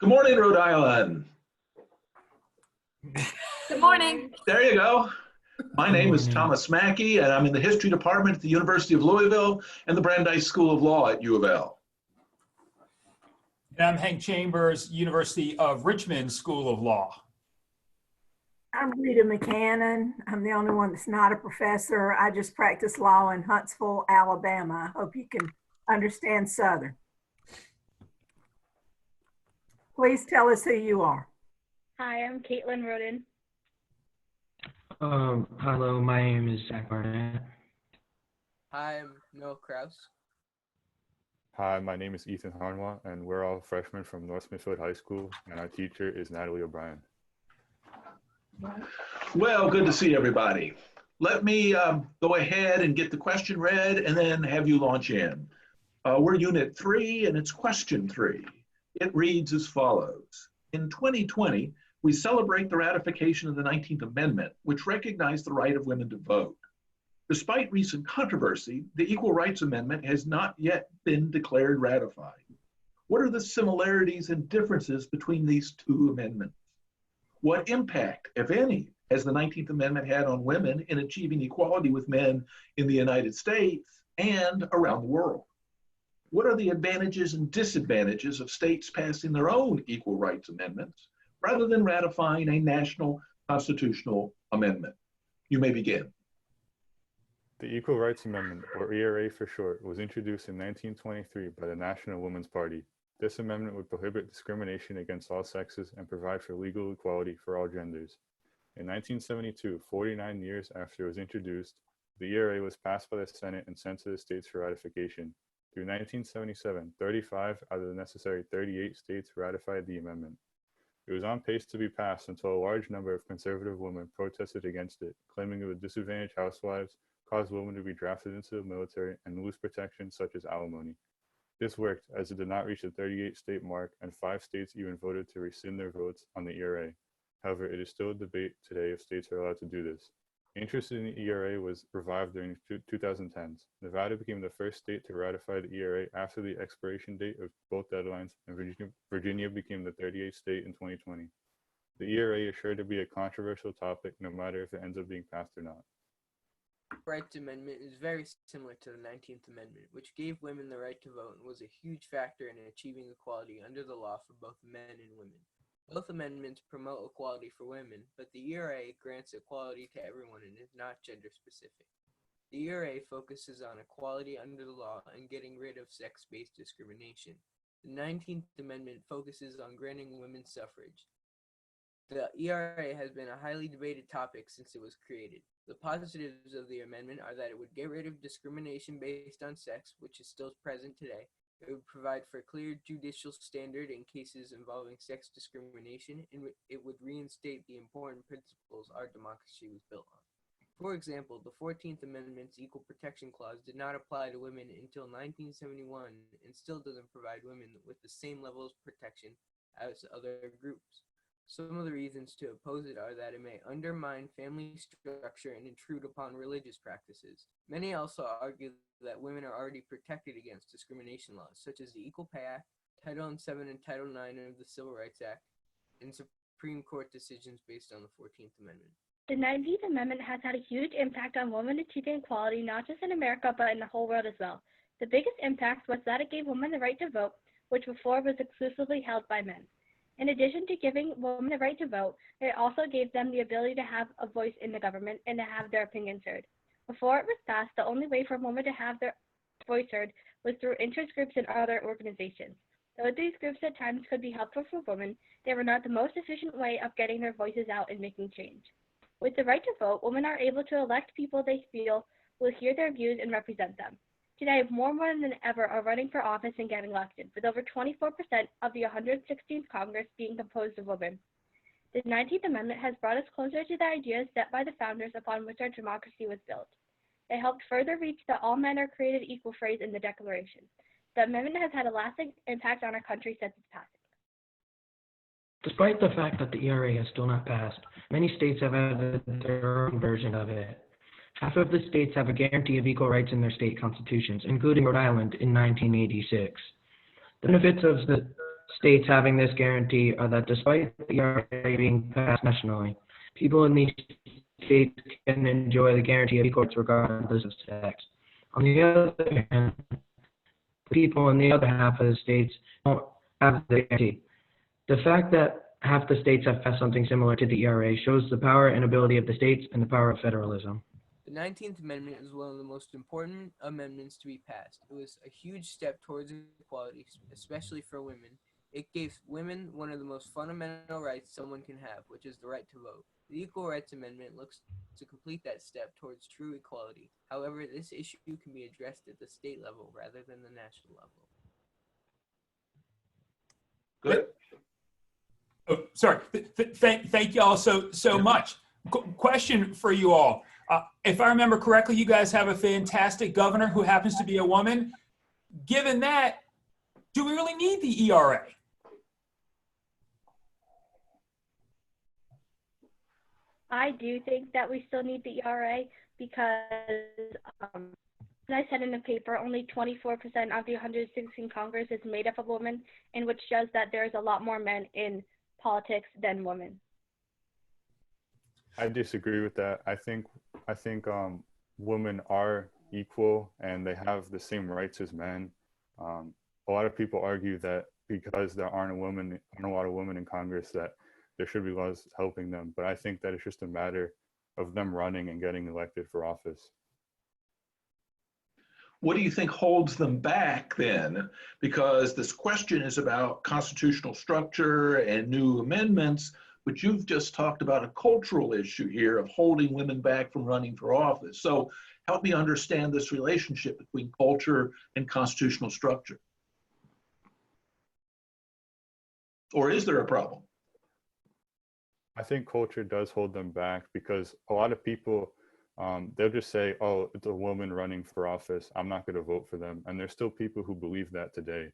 Good morning, Rhode Island. Good morning. There you go. My name is Thomas Mackey, and I'm in the History Department at the University of Louisville and the Brandeis School of Law at U of L. And I'm Hank Chambers, University of Richmond School of Law. I'm Rita McCannon. I'm the only one that's not a professor. I just practice law in Huntsville, Alabama. I hope you can understand Southern. Please tell us who you are. Hi, I'm Caitlin Roden. Hello, my name is Zach Barnett. Hi, I'm Noah Kraus. Hi, my name is Ethan Harnwa, and we're all freshmen from North Smithfield High School, and our teacher is Natalie O'Brien. Well, good to see everybody. Let me go ahead and get the question read and then have you launch in. We're Unit 3, and it's question 3. It reads as follows. In 2020, we celebrate the ratification of the 19th Amendment, which recognized the right of women to vote. Despite recent controversy, the Equal Rights Amendment has not yet been declared ratified. What are the similarities and differences between these two amendments? What impact, if any, has the 19th Amendment had on women in achieving equality with men in the United States and around the world? What are the advantages and disadvantages of states passing their own equal rights amendments rather than ratifying a national constitutional amendment? You may begin. The Equal Rights Amendment, or ERA for short, was introduced in 1923 by the National Women's Party. This amendment would prohibit discrimination against all sexes and provide for legal equality for all genders. In 1972, 49 years after it was introduced, the ERA was passed by the Senate and sent to the states for ratification. Through 1977, 35 out of the necessary 38 states ratified the amendment. It was on pace to be passed until a large number of conservative women protested against it, claiming it would disadvantage housewives, cause women to be drafted into the military, and lose protections such as alimony. This worked, as it did not reach the 38-state mark, and 5 states even voted to rescind their votes on the ERA. However, it is still a debate today if states are allowed to do this. Interest in the ERA was revived during the 2010s. Nevada became the first state to ratify the ERA after the expiration date of both deadlines, and Virginia became the 38th state in 2020. The ERA is sure to be a controversial topic, no matter if it ends up being passed or not. The Rights Amendment is very similar to the 19th Amendment, which gave women the right to vote and was a huge factor in achieving equality under the law for both men and women. Both amendments promote equality for women, but the ERA grants equality to everyone and is not gender specific. The ERA focuses on equality under the law and getting rid of sex-based discrimination. The 19th Amendment focuses on granting women suffrage. The ERA has been a highly debated topic since it was created. The positives of the amendment are that it would get rid of discrimination based on sex, which is still present today. It would provide for a clear judicial standard in cases involving sex discrimination, and it would reinstate the important principles our democracy was built on. For example, the 14th Amendment's Equal Protection Clause did not apply to women until 1971 and still doesn't provide women with the same level of protection as other groups. Some of the reasons to oppose it are that it may undermine family structure and intrude upon religious practices. Many also argue that women are already protected against discrimination laws, such as the Equal Pay Act, Title VII and Title IX of the Civil Rights Act, and Supreme Court decisions based on the 14th Amendment. The 19th Amendment has had a huge impact on women achieving equality, not just in America, but in the whole world as well. The biggest impact was that it gave women the right to vote, which before was exclusively held by men. In addition to giving women the right to vote, it also gave them the ability to have a voice in the government and to have their opinions heard. Before it was passed, the only way for women to have their voice heard was through interest groups and other organizations. Though these groups at times could be helpful for women, they were not the most efficient way of getting their voices out and making change. With the right to vote, women are able to elect people they feel will hear their views and represent them. Today, more women than ever are running for office and getting elected, with over 24% of the 116th Congress being composed of women. The 19th Amendment has brought us closer to the ideas set by the founders upon which our democracy was built. They helped further reach the all men are created equal phrase in the Declaration. The amendment has had a lasting impact on our country since its passing. Despite the fact that the ERA has still not passed, many states have added their own version of it. Half of the states have a guarantee of equal rights in their state constitutions, including Rhode Island in 1986. The benefits of the states having this guarantee are that despite the ERA being passed nationally, people in these states can enjoy the guarantee of equal rights regardless of sex. On the other hand, the people in the other half of the states don't have the guarantee. The fact that half the states have passed something similar to the ERA shows the power and ability of the states and the power of federalism. The 19th Amendment is one of the most important amendments to be passed. It was a huge step towards equality, especially for women. It gave women one of the most fundamental rights someone can have, which is the right to vote. The Equal Rights Amendment looks to complete that step towards true equality. However, this issue can be addressed at the state level rather than the national level. Good. Oh, sorry. Thank you all so much. Question for you all. If I remember correctly, you guys have a fantastic governor who happens to be a woman. Given that, do we really need the ERA? I do think that we still need the ERA because, as I said in the paper, only 24% of the 116 Congress is made up of women, and which shows that there's a lot more men in politics than women. I disagree with that. I think women are equal and they have the same rights as men. A lot of people argue that because there aren't a lot of women in Congress that there should be laws helping them. But I think that it's just a matter of them running and getting elected for office. What do you think holds them back then? Because this question is about constitutional structure and new amendments, but you've just talked about a cultural issue here of holding women back from running for office. So help me understand this relationship between culture and constitutional structure. Or is there a problem? I think culture does hold them back because a lot of people, they'll just say, oh, it's a woman running for office, I'm not going to vote for them. And there's still people who believe that today.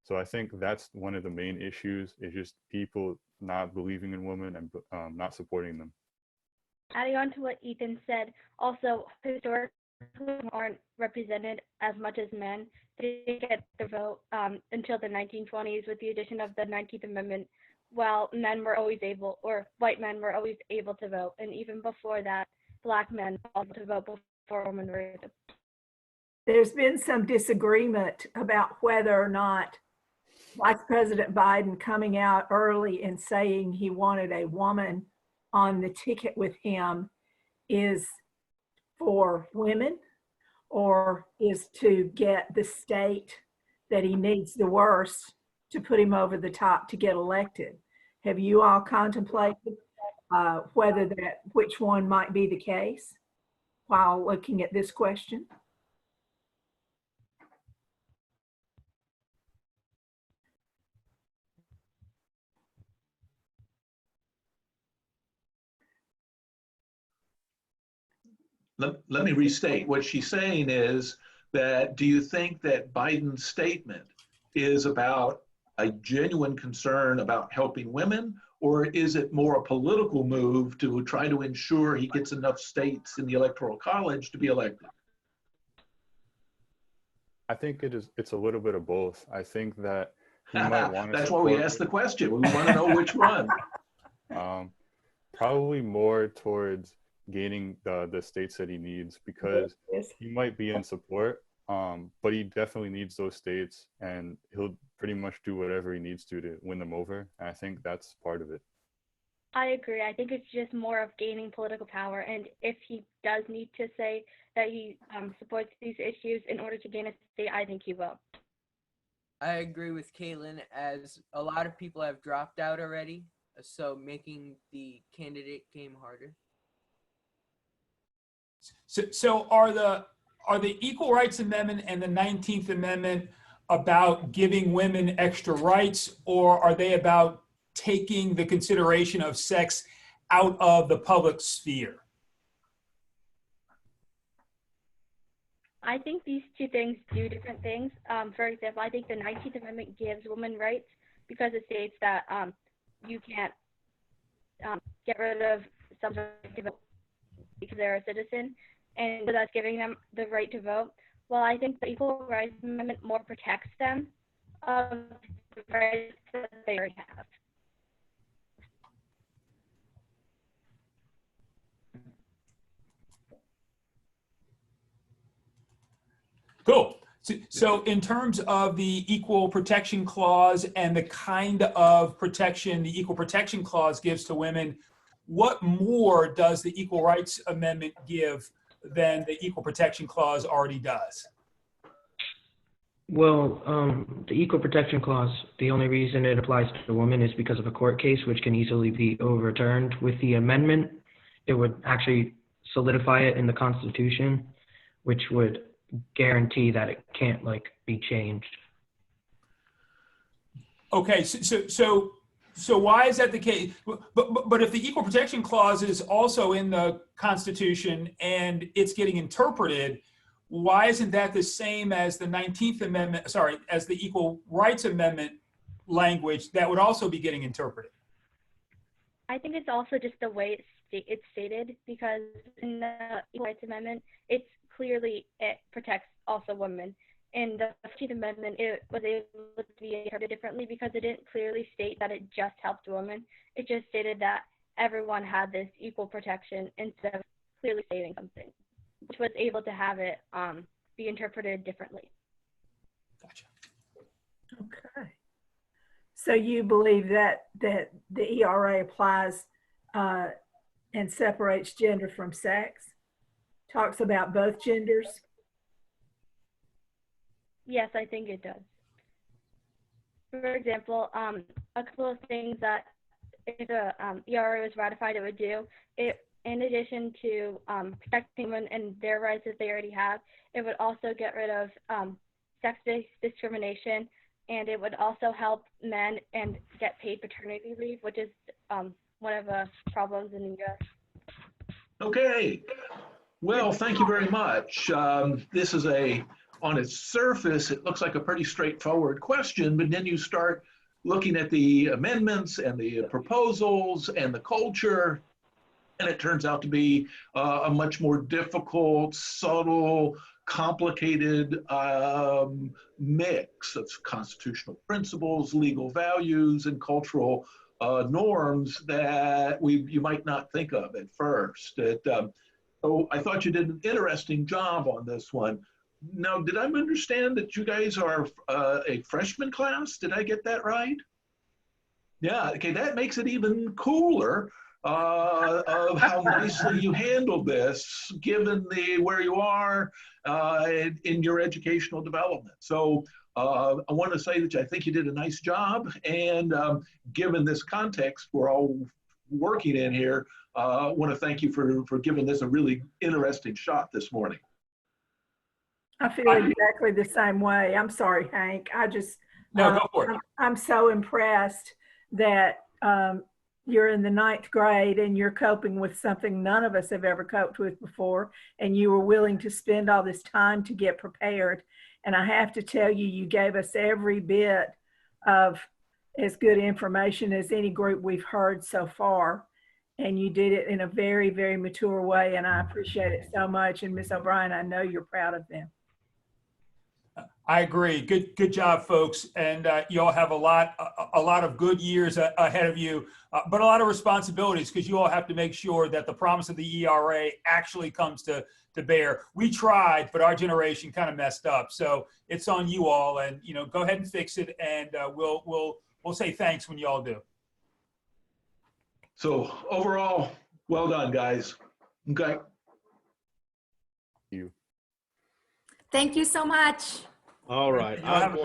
So I think that's one of the main issues, is just people not believing in women and not supporting them. Adding on to what Ethan said, also historically aren't represented as much as men. They didn't get the vote until the 1920s with the addition of the 19th Amendment, while men were always able, or white men were always able to vote. And even before that, Black men were able to vote before women were able to. There's been some disagreement about whether or not Vice President Biden coming out early and saying he wanted a woman on the ticket with him is for women or is to get the state that he needs the worst to put him over the top to get elected. Have you all contemplated which one might be the case while looking at this question? Let me restate. What she's saying is that, do you think that Biden's statement is about a genuine concern about helping women, or is it more a political move to try to ensure he gets enough states in the Electoral College to be elected? I think it's a little bit of both. I think that he might want to That's why we asked the question. We want to know which one. Probably more towards gaining the states that he needs, because he might be in support, but he definitely needs those states, and he'll pretty much do whatever he needs to win them over. And I think that's part of it. I agree. I think it's just more of gaining political power. And if he does need to say that he supports these issues in order to gain a state, I think he will. I agree with Caitlin, as a lot of people have dropped out already, so making the candidate game harder. So are the Equal Rights Amendment and the 19th Amendment about giving women extra rights, or are they about taking the consideration of sex out of the public sphere? I think these two things do different things. For example, I think the 19th Amendment gives women rights because it states that you can't get rid of someone because they're a citizen, and so that's giving them the right to vote. Well, I think the Equal Rights Amendment more protects them of rights that they already have. Cool. So in terms of the Equal Protection Clause and the kind of protection the Equal Protection Clause gives to women, what more does the Equal Rights Amendment give than the Equal Protection Clause already does? Well, the Equal Protection Clause, the only reason it applies to women is because of a court case, which can easily be overturned. With the amendment, it would actually solidify it in the Constitution, which would guarantee that it can't be changed. Okay, so why is that the case? But if the Equal Protection Clause is also in the Constitution and it's getting interpreted, why isn't that the same as the 19th Amendment, sorry, as the Equal Rights Amendment language that would also be getting interpreted? I think it's also just the way it's stated, because in the Equal Rights Amendment, it protects also women. In the 15th Amendment, it was able to be interpreted differently because it didn't clearly state that it just helped women. It just stated that everyone had this equal protection instead of clearly stating something, which was able to have it be interpreted differently. Gotcha. Okay. So you believe that the ERA applies and separates gender from sex? Talks about both genders? Yes, I think it does. For example, a couple of things that if the ERA was ratified, it would do, in addition to protecting women and their rights that they already have, it would also get rid of sex-based discrimination, and it would also help men and get paid paternity leave, which is one of the problems in the U.S. Okay. Well, thank you very much. This is on its surface, it looks like a pretty straightforward question, but then you start looking at the amendments and the proposals and the culture, and it turns out to be a much more difficult, subtle, complicated mix of constitutional principles, legal values, and cultural norms that you might not think of at first. So I thought you did an interesting job on this one. Now, did I understand that you guys are a freshman class? Did I get that right? Yeah, okay, that makes it even cooler of how nicely you handled this, given where you are in your educational development. So I want to say that I think you did a nice job, and given this context we're all working in here, I want to thank you for giving this a really interesting shot this morning. I feel exactly the same way. I'm sorry, Hank. No, go for it. I'm so impressed that you're in the 9th grade and you're coping with something none of us have ever coped with before, and you were willing to spend all this time to get prepared. And I have to tell you, you gave us every bit of as good information as any group we've heard so far. And you did it in a very, very mature way, and I appreciate it so much. And Ms. O'Brien, I know you're proud of them. I agree. Good job, folks. And you all have a lot of good years ahead of you, but a lot of responsibilities, because you all have to make sure that the promise of the ERA actually comes to bear. We tried, but our generation kind of messed up. So it's on you all, and go ahead and fix it, and we'll say thanks when you all do. So overall, well done, guys. Okay. You. Thank you so much. All right.